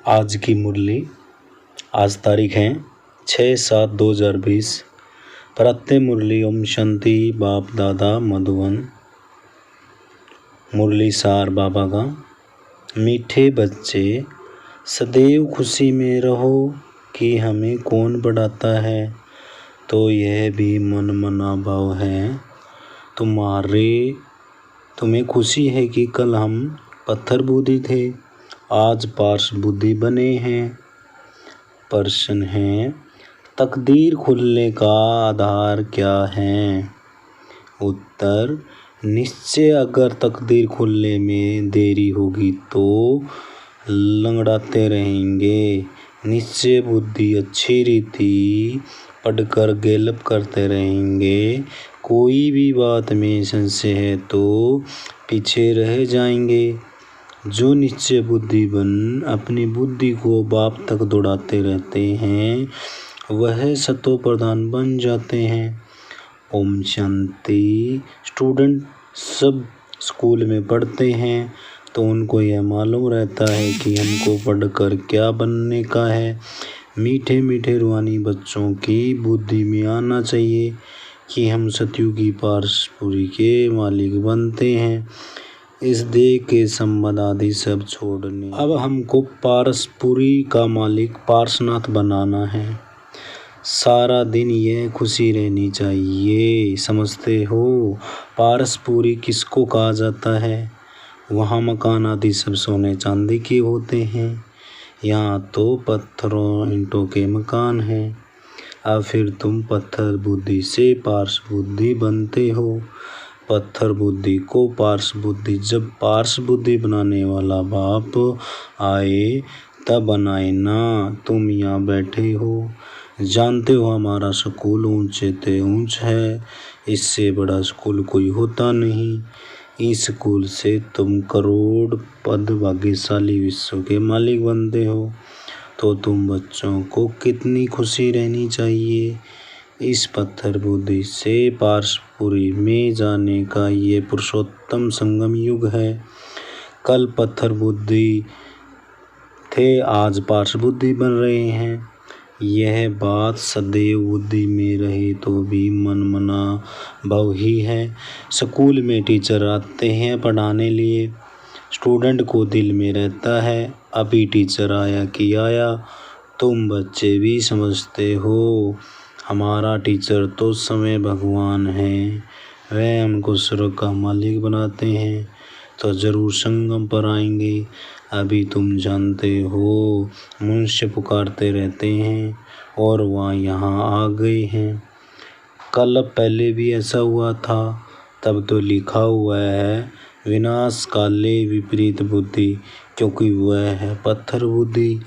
आज की मुरली। आज तारीख है 6/7/2020। प्रत्यय मुरली ओम शांति बाप दादा मधुबन। मुरली सार बाबा का। मीठे बच्चे सदैव खुशी में रहो कि हमें कौन बढ़ाता है, तो यह भी मन मना भाव है। तुम्हें खुशी है कि कल हम पत्थर बुद्धि थे, आज पार्श बुद्धि बने हैं। प्रश्न है, तकदीर खुलने का आधार क्या है? उत्तर, निश्चय अगर तकदीर खुलने में देरी होगी तो लंगड़ाते रहेंगे। निश्चय बुद्धि अच्छी रीति पढ़कर गैलप करते रहेंगे। कोई भी बात में संशय है तो पीछे रह जाएंगे। जो निश्चय बुद्धि बन अपनी बुद्धि को बाप तक दौड़ाते रहते हैं, वह सतो प्रधान बन जाते हैं। ओम शांति। स्टूडेंट सब स्कूल में पढ़ते हैं तो उनको यह मालूम रहता है कि हमको पढ़कर क्या बनने का है। मीठे मीठे रूहानी बच्चों की बुद्धि में आना चाहिए कि हम सतयुगी पारसपुरी के मालिक बनते हैं। इस देह के संबंध आदि सब छोड़ने अब हमको पारसपुरी का मालिक पार्शनाथ बनाना है। सारा दिन यह खुशी रहनी चाहिए। समझते हो पारसपुरी किसको कहा जाता है? वहाँ मकान आदि सब सोने चांदी के होते हैं, यहाँ तो पत्थरों ईंटों के मकान हैं। अब फिर तुम पत्थर बुद्धि से पार्श बुद्धि बनते हो। पत्थर बुद्धि को पार्श बुद्धि, जब पार्श बुद्धि बनाने वाला बाप आए तब बनाए ना। तुम यहाँ बैठे हो, जानते हो हमारा स्कूल ऊंचे ते ऊंच है, इससे बड़ा स्कूल कोई होता नहीं। इस स्कूल से तुम करोड़ पद भाग्यशाली विश्व के मालिक बनते हो, तो तुम बच्चों को कितनी खुशी रहनी चाहिए। इस पत्थर बुद्धि से पारसपुरी में जाने का ये पुरुषोत्तम संगम युग है। कल पत्थर बुद्धि थे, आज पार्श बुद्धि बन रहे हैं। यह बात सदैव बुद्धि में रहे तो भी मन मना भाव ही है। स्कूल में टीचर आते हैं पढ़ाने लिए, स्टूडेंट को दिल में रहता है अभी टीचर आया कि आया। तुम बच्चे भी समझते हो हमारा टीचर तो समय भगवान है, वह हमको स्वर्ग का मालिक बनाते हैं, तो जरूर संगम पर आएंगे। अभी तुम जानते हो मनुष्य पुकारते रहते हैं और वहाँ यहाँ आ गए हैं। कल पहले भी ऐसा हुआ था, तब तो लिखा हुआ है विनाश काले विपरीत बुद्धि, क्योंकि वह है पत्थर बुद्धि,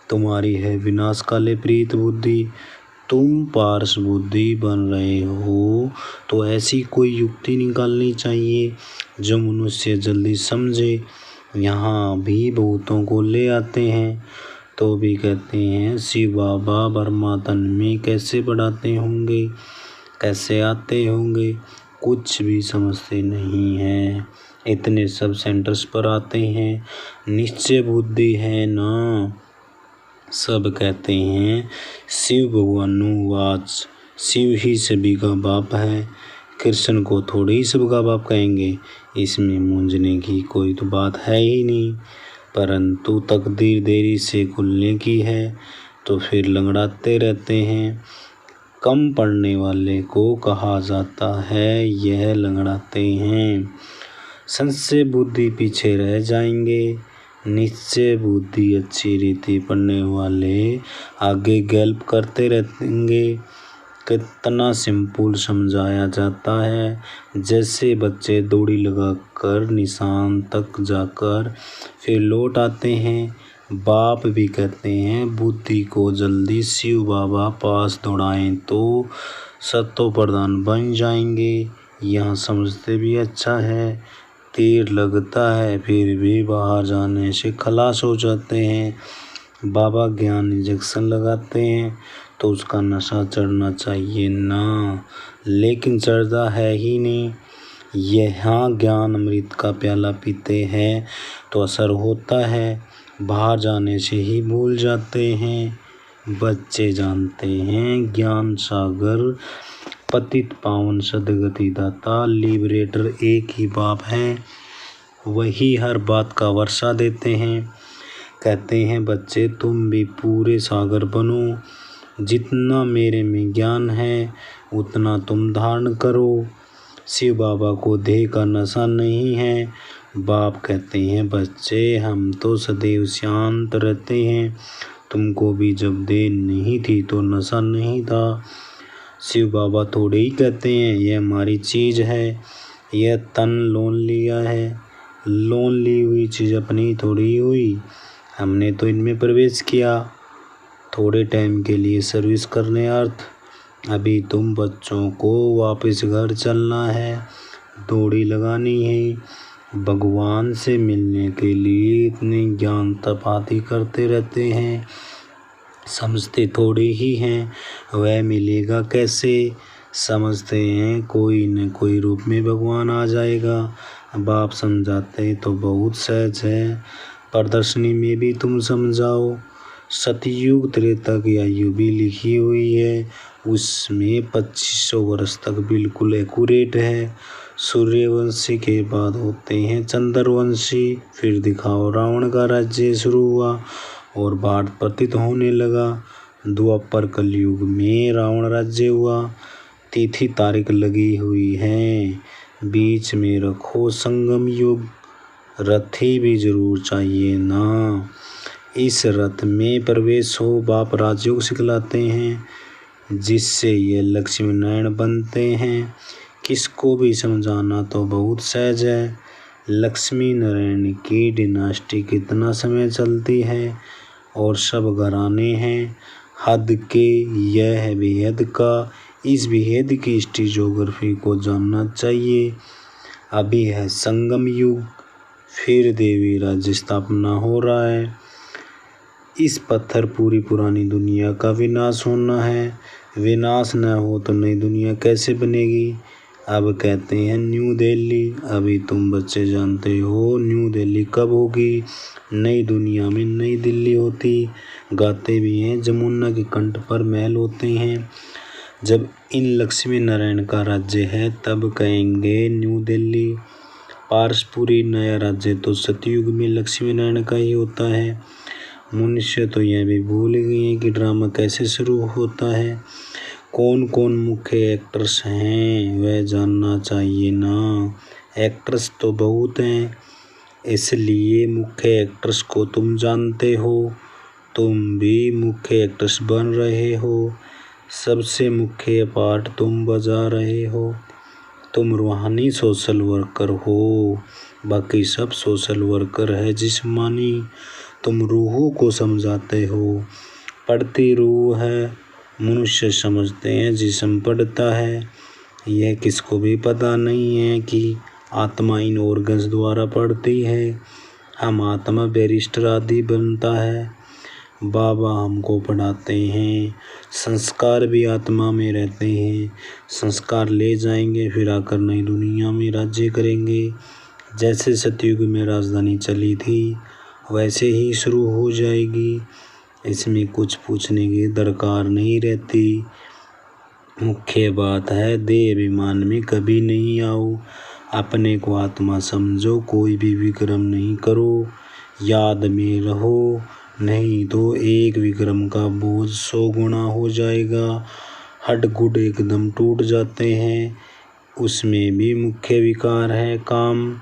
तुम्हारी है विनाश काले प्रीत बुद्धि। तुम पार्श बुद्धि बन रहे हो तो ऐसी कोई युक्ति निकालनी चाहिए जो मनुष्य जल्दी समझे। यहाँ भी बहुतों को ले आते हैं तो भी कहते हैं शिव बाबा ब्रह्मा तन में कैसे बढ़ाते होंगे, कैसे आते होंगे, कुछ भी समझते नहीं हैं। इतने सब सेंटर्स पर आते हैं, निश्चय बुद्धि है ना। सब कहते हैं शिव भगवानुवाच, शिव ही सभी का बाप है, कृष्ण को थोड़ी ही सबका बाप कहेंगे। इसमें मूंझने की कोई तो बात है ही नहीं। परंतु तकदीर देरी से खुलने की है तो फिर लंगड़ाते रहते हैं। कम पढ़ने वाले को कहा जाता है यह लंगड़ाते हैं। संशय बुद्धि पीछे रह जाएंगे। निश्चय बुद्धि अच्छी रीति पढ़ने वाले आगे गैल्प करते रहेंगे। कितना सिंपल समझाया जाता है, जैसे बच्चे दौड़ी लगाकर निशान तक जाकर फिर लौट आते हैं। बाप भी कहते हैं बुद्धि को जल्दी शिव बाबा पास दौड़ाएं तो सतो प्रधान बन जाएंगे। यहाँ समझते भी अच्छा है, तीर लगता है फिर भी बाहर जाने से खलास हो जाते हैं। बाबा ज्ञान इंजेक्शन लगाते हैं तो उसका नशा चढ़ना चाहिए ना, लेकिन चढ़ता है ही नहीं। यहाँ ज्ञान अमृत का प्याला पीते हैं तो असर होता है। बाहर जाने से ही भूल जाते हैं। बच्चे जानते हैं ज्ञान सागर पतित पावन सद्गति दाता लिबरेटर एक ही बाप है, वही हर बात का वर्षा देते हैं। कहते हैं बच्चे तुम भी पूरे सागर बनो, जितना मेरे में ज्ञान है उतना तुम धारण करो। शिव बाबा को देह का नशा नहीं है। बाप कहते हैं बच्चे हम तो सदैव शांत रहते हैं, तुमको भी जब देह नहीं थी तो नशा नहीं था। शिव बाबा थोड़े ही कहते हैं यह हमारी चीज़ है, यह तन लोन लिया है, लोन ली हुई चीज़ अपनी थोड़ी हुई, हमने तो इनमें प्रवेश किया थोड़े टाइम के लिए सर्विस करने अर्थ। अभी तुम बच्चों को वापस घर चलना है, दौड़ी लगानी है। भगवान से मिलने के लिए इतने ज्ञान तपाती करते रहते हैं, समझते थोड़े ही हैं वह मिलेगा कैसे। समझते हैं कोई न कोई रूप में भगवान आ जाएगा। बाप समझाते तो बहुत सहज है, प्रदर्शनी में भी तुम समझाओ। सतयुग त्रेता की आयु भी लिखी हुई है, उसमें 2500 वर्ष तक बिल्कुल एक्यूरेट है। सूर्यवंशी के बाद होते हैं चंद्रवंशी। फिर दिखाओ रावण का राज्य शुरू हुआ और भारत पतित होने लगा। द्वापर कलयुग में रावण राज्य हुआ। तिथि तारीख लगी हुई है, बीच में रखो संगम युग। रथी भी जरूर चाहिए ना, इस रथ में प्रवेश हो। बाप राजयोग सिखलाते हैं जिससे ये लक्ष्मी नारायण बनते हैं। किसको भी समझाना तो बहुत सहज है। लक्ष्मी नारायण की डिनास्टी कितना समय चलती है और सब घराने हैं हद के, यह है बेहद का। इस बेहद की हिस्ट्री ज्योग्राफी को जानना चाहिए। अभी है संगम युग, फिर देवी राज्य स्थापना हो रहा है। इस पत्थर पूरी पुरानी दुनिया का विनाश होना है, विनाश न हो तो नई दुनिया कैसे बनेगी। अब कहते हैं न्यू दिल्ली, अभी तुम बच्चे जानते हो न्यू दिल्ली कब होगी। नई दुनिया में नई दिल्ली होती। गाते भी हैं जमुना के कंठ पर महल होते हैं। जब इन लक्ष्मी नारायण का राज्य है तब कहेंगे न्यू दिल्ली। पारसपुरी नया राज्य तो सतयुग में लक्ष्मी नारायण का ही होता है। मनुष्य तो यह भी भूल गए हैं कि ड्रामा कैसे शुरू होता है, कौन कौन मुख्य एक्टर्स हैं वह जानना चाहिए ना। एक्ट्रेस तो बहुत हैं, इसलिए मुख्य एक्ट्रेस को तुम जानते हो, तुम भी मुख्य एक्ट्रेस बन रहे हो। सबसे मुख्य पार्ट तुम बजा रहे हो। तुम रूहानी सोशल वर्कर हो, बाकी सब सोशल वर्कर है जिस्मानी। तुम रूहों को समझाते हो, पढ़ती रूह है। मनुष्य समझते हैं जिस्म पढ़ता है। यह किसको भी पता नहीं है कि आत्मा इन ऑर्गन्स द्वारा पढ़ती है। हम आत्मा बैरिस्टर आदि बनता है। बाबा हमको पढ़ाते हैं, संस्कार भी आत्मा में रहते हैं। संस्कार ले जाएंगे फिर आकर नई दुनिया में राज्य करेंगे। जैसे सतयुग में राजधानी चली थी वैसे ही शुरू हो जाएगी, इसमें कुछ पूछने की दरकार नहीं रहती। मुख्य बात है देह अभिमान में कभी नहीं आओ, अपने को आत्मा समझो, कोई भी विक्रम नहीं करो, याद में रहो, नहीं तो एक विक्रम का बोझ 100 गुना हो जाएगा। हड्ड गुड एकदम टूट जाते हैं, उसमें भी मुख्य विकार है काम।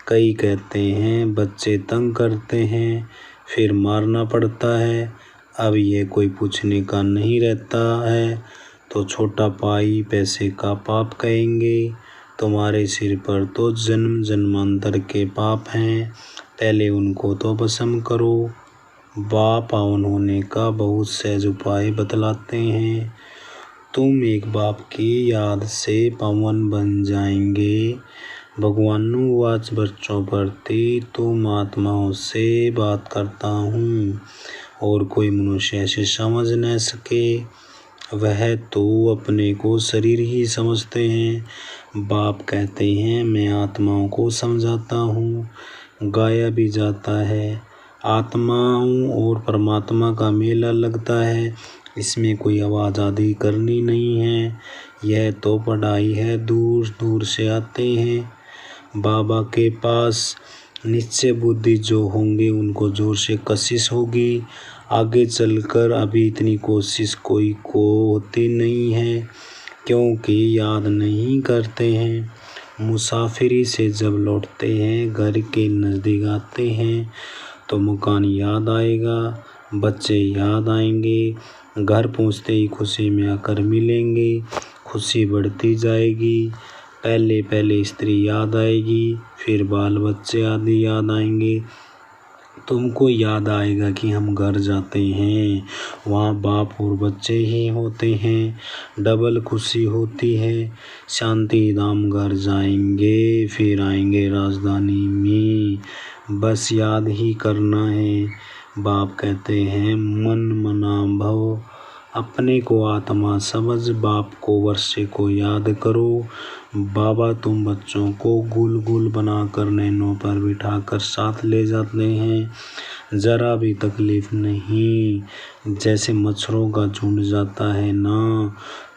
कई कहते हैं बच्चे तंग करते हैं फिर मारना पड़ता है। अब ये कोई पूछने का नहीं रहता है तो छोटा पाई पैसे का पाप कहेंगे। तुम्हारे सिर पर तो जन्म जन्मांतर के पाप हैं, पहले उनको तो भस्म करो। बाप पावन होने का बहुत सहज उपाय बतलाते हैं। तुम एक बाप की याद से पावन बन जाएंगे। भगवानुवाच बच्चों प्रति तुम आत्माओं से बात करता हूँ और कोई मनुष्य ऐसे समझ न सके, वह तो अपने को शरीर ही समझते हैं। बाप कहते हैं मैं आत्माओं को समझाता हूँ। गाया भी जाता है आत्माओं और परमात्मा का मेला लगता है। इसमें कोई आवाज़ आदि करनी नहीं है। यह तो पढ़ाई है, दूर दूर से आते हैं बाबा के पास। निश्चय बुद्धि जो होंगे उनको जोर से कशिश होगी। आगे चलकर अभी इतनी कोशिश कोई को होती नहीं है, क्योंकि याद नहीं करते हैं। मुसाफिरी से जब लौटते हैं, घर के नज़दीक आते हैं तो मकान याद आएगा, बच्चे याद आएंगे। घर पहुँचते ही खुशी में आकर मिलेंगे, खुशी बढ़ती जाएगी। पहले पहले स्त्री याद आएगी, फिर बाल बच्चे आदि याद आएंगे। तुमको याद आएगा कि हम घर जाते हैं, वहाँ बाप और बच्चे ही होते हैं। डबल खुशी होती है। शांति धाम घर जाएंगे, फिर आएंगे राजधानी में। बस याद ही करना है। बाप कहते हैं मन मना भव, अपने को आत्मा समझ, बाप को वर्षे को याद करो। बाबा तुम बच्चों को गुल गुल बनाकर नैनों पर बिठाकर साथ ले जाते हैं, जरा भी तकलीफ नहीं। जैसे मच्छरों का झुंड जाता है ना,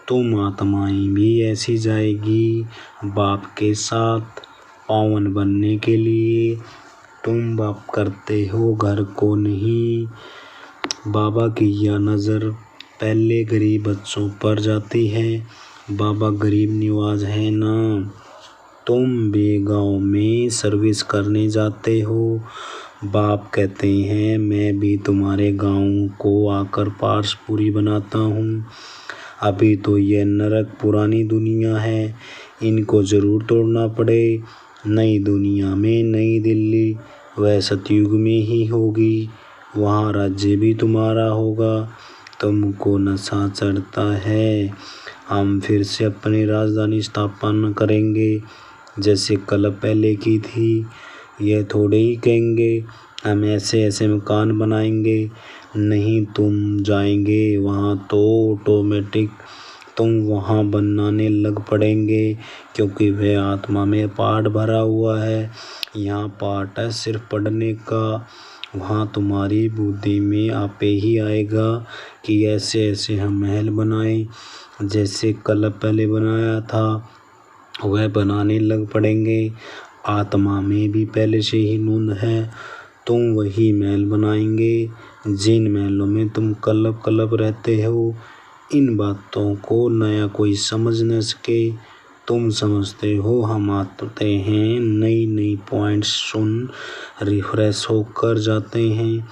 तुम आत्माएं भी ऐसी जाएगी बाप के साथ पावन बनने के लिए। तुम बाप करते हो, घर को नहीं। बाबा की यह नज़र पहले गरीब बच्चों पर जाती है। बाबा गरीब निवाज है ना। तुम भी गांव में सर्विस करने जाते हो। बाप कहते हैं मैं भी तुम्हारे गांव को आकर पार्स पूरी बनाता हूँ। अभी तो यह नरक पुरानी दुनिया है, इनको ज़रूर तोड़ना पड़े। नई दुनिया में नई दिल्ली वह सतयुग में ही होगी, वहाँ राज्य भी तुम्हारा होगा। तुमको नशा चढ़ता है। हम फिर से अपनी राजधानी स्थापना करेंगे, जैसे कल पहले की थी। यह थोड़े ही कहेंगे हम ऐसे ऐसे मकान बनाएंगे, नहीं तुम जाएंगे वहाँ तो ऑटोमेटिक तुम वहाँ बनाने लग पड़ेंगे, क्योंकि वह आत्मा में पाठ भरा हुआ है। यहाँ पाठ है सिर्फ पढ़ने का। वहाँ तुम्हारी बुद्धि में आपे ही आएगा कि ऐसे ऐसे हम महल बनाएं, जैसे कल पहले बनाया था वह बनाने लग पड़ेंगे। आत्मा में भी पहले से ही नून है, तुम वही महल बनाएंगे जिन महलों में तुम कलब कलब रहते हो। इन बातों को नया कोई समझ न सके। तुम समझते हो हम आते हैं, नई नई पॉइंट्स सुन रिफ्रेश होकर जाते हैं।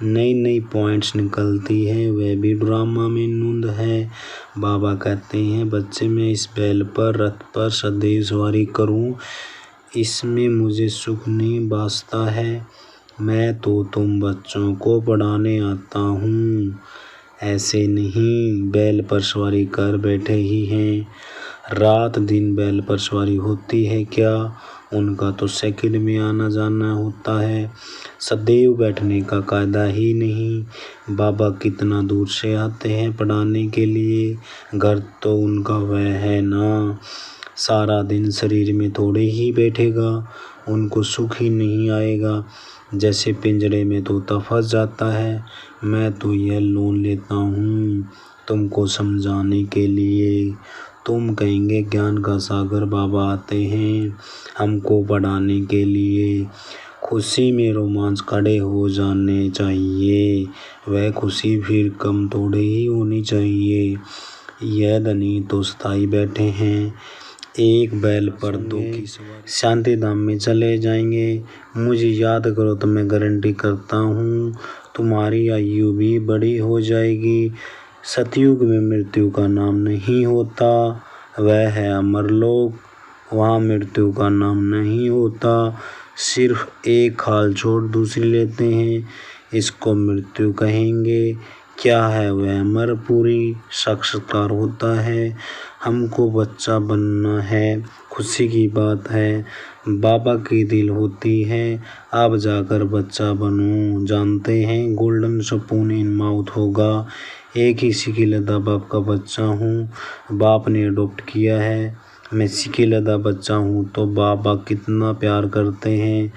नई नई पॉइंट्स निकलती है, वह भी ड्रामा में नूंद है। बाबा कहते हैं बच्चे मैं इस बैल पर रथ पर सदैव सवारी करूं, इसमें मुझे सुख नहीं बासता है। मैं तो तुम बच्चों को पढ़ाने आता हूँ, ऐसे नहीं बैल पर सवारी कर बैठे ही हैं। रात दिन बैल पर सवारी होती है क्या? उनका तो सेकंड में आना जाना होता है, सदैव बैठने का कायदा ही नहीं। बाबा कितना दूर से आते हैं पढ़ाने के लिए, घर तो उनका वह है ना। सारा दिन शरीर में थोड़े ही बैठेगा, उनको सुख ही नहीं आएगा। जैसे पिंजरे में तोता फंस जाता है, मैं तो यह लोन लेता हूँ तुमको समझाने के लिए। तुम कहेंगे ज्ञान का सागर बाबा आते हैं हमको पढ़ाने के लिए। खुशी में रोमांच खड़े हो जाने चाहिए, वह खुशी फिर कम थोड़े ही होनी चाहिए। यह धनी तो स्थाई बैठे हैं, एक बैल पर दो की सवारी शांति धाम में चले जाएंगे। मुझे याद करो तो मैं गारंटी करता हूँ तुम्हारी आयु भी बड़ी हो जाएगी। सतयुग में मृत्यु का नाम नहीं होता, वह है अमरलोक, वहाँ मृत्यु का नाम नहीं होता। सिर्फ एक खाल छोड़ दूसरी लेते हैं, इसको मृत्यु कहेंगे। क्या है वह अमरपुरी साक्षात्कार होता है। हमको बच्चा बनना है, खुशी की बात है, बाबा की दिल होती है। अब जाकर बच्चा बनो, जानते हैं गोल्डन स्पून इन माउथ होगा। एक ही सिकिल अदा बाप का बच्चा हूँ, बाप ने अडॉप्ट किया है। मैं सिकिल अदा बच्चा हूँ तो बाबा कितना प्यार करते हैं,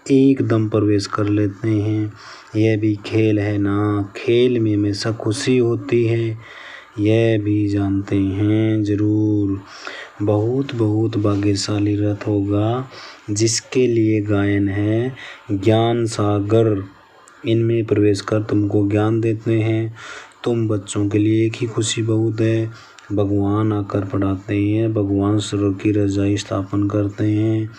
एकदम प्रवेश कर लेते हैं। यह भी खेल है ना, खेल में हमेशा खुशी होती है, यह भी जानते हैं ज़रूर। बहुत बहुत भाग्यशाली रथ होगा जिसके लिए गायन है ज्ञान सागर। इनमें प्रवेश कर तुमको ज्ञान देते हैं। तुम बच्चों के लिए एक ही खुशी बहुत है, भगवान आकर पढ़ाते हैं, भगवान स्वर्ग की रज़ाई स्थापन करते हैं।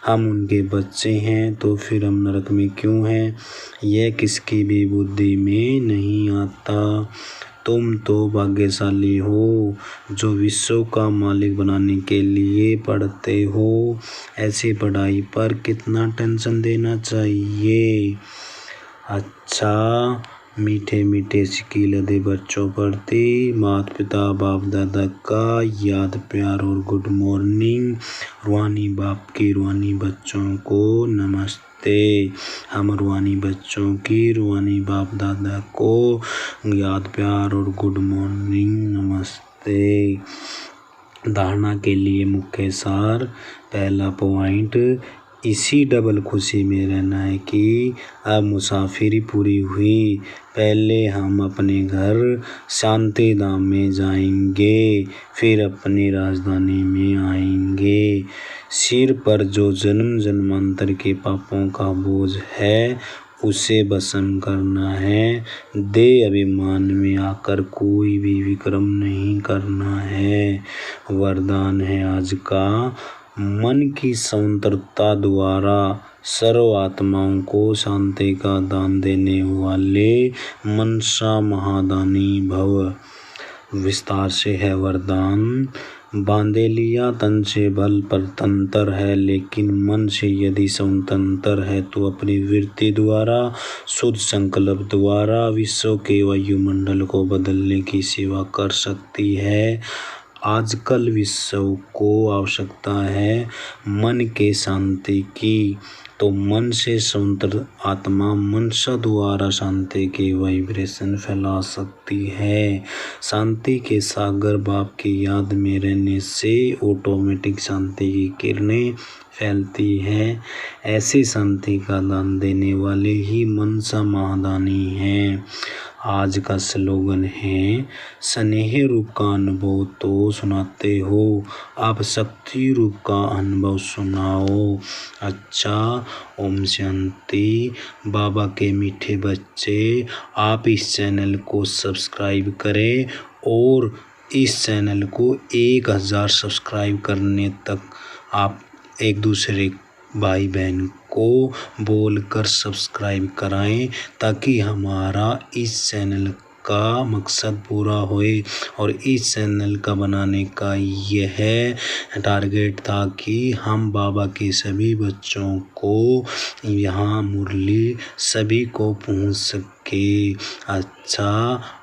हम उनके बच्चे हैं तो फिर हम नरक में क्यों हैं, यह किसकी भी बुद्धि में नहीं आता। तुम तो भाग्यशाली हो जो विश्व का मालिक बनाने के लिए पढ़ते हो। ऐसी पढ़ाई पर कितना टेंशन देना चाहिए। अच्छा, मीठे मीठे सिक्के लदे बच्चों प्रति माता पिता बाप दादा का याद प्यार और गुड मॉर्निंग। रूहानी बाप की रूहानी बच्चों को नमस्ते। हम रूहानी बच्चों की रूहानी बाप दादा को याद प्यार और गुड मॉर्निंग नमस्ते। धारणा के लिए मुख्य सार। पहला पॉइंट, इसी डबल खुशी में रहना है कि अब मुसाफिरी पूरी हुई। पहले हम अपने घर शांति धाम में जाएंगे, फिर अपनी राजधानी में आएंगे। सिर पर जो जन्म जन्मांतर के पापों का बोझ है उसे भस्म करना है। देह अभिमान में आकर कोई भी विक्रम नहीं करना है। वरदान है आज का, मन की स्वतंत्रता द्वारा सर्व आत्माओं को शांति का दान देने वाले मनसा महादानी भव। विस्तार से है वरदान। बांधे लिया तन से बल पर तंत्र है, लेकिन मन से यदि स्वतंत्र है तो अपनी वृत्ति द्वारा शुद्ध संकल्प द्वारा विश्व के वायुमंडल को बदलने की सेवा कर सकती है। आजकल विश्व को आवश्यकता है मन के शांति की, तो मन से स्वतंत्र आत्मा मनसा द्वारा शांति के वाइब्रेशन फैला सकती है। शांति के सागर बाप की याद में रहने से ऑटोमेटिक शांति की किरणें फैलती है। ऐसी शांति का दान देने वाले ही मनसा महादानी हैं। आज का स्लोगन है, स्नेह रूप का अनुभव तो सुनाते हो, आप शक्ति रूप का अनुभव सुनाओ। अच्छा, ओम शांति। बाबा के मीठे बच्चे, आप इस चैनल को सब्सक्राइब करें और इस चैनल को 1000 सब्सक्राइब करने तक आप एक दूसरे भाई बहन को बोलकर सब्सक्राइब कराएं, ताकि हमारा इस चैनल का मकसद पूरा होए। और इस चैनल का बनाने का यह टारगेट था कि हम बाबा के सभी बच्चों को यहाँ मुरली सभी को पहुँच सके। अच्छा,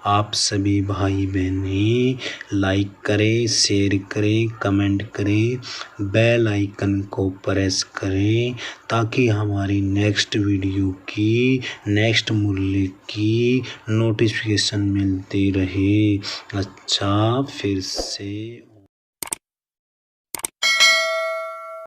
आप सभी भाई बहनें लाइक करें, शेयर करें, कमेंट करें, बेल आइकन को प्रेस करें, ताकि हमारी नेक्स्ट वीडियो की नेक्स्ट मुरली की नोटिफिकेशन मिलती रहे। अच्छा, फिर से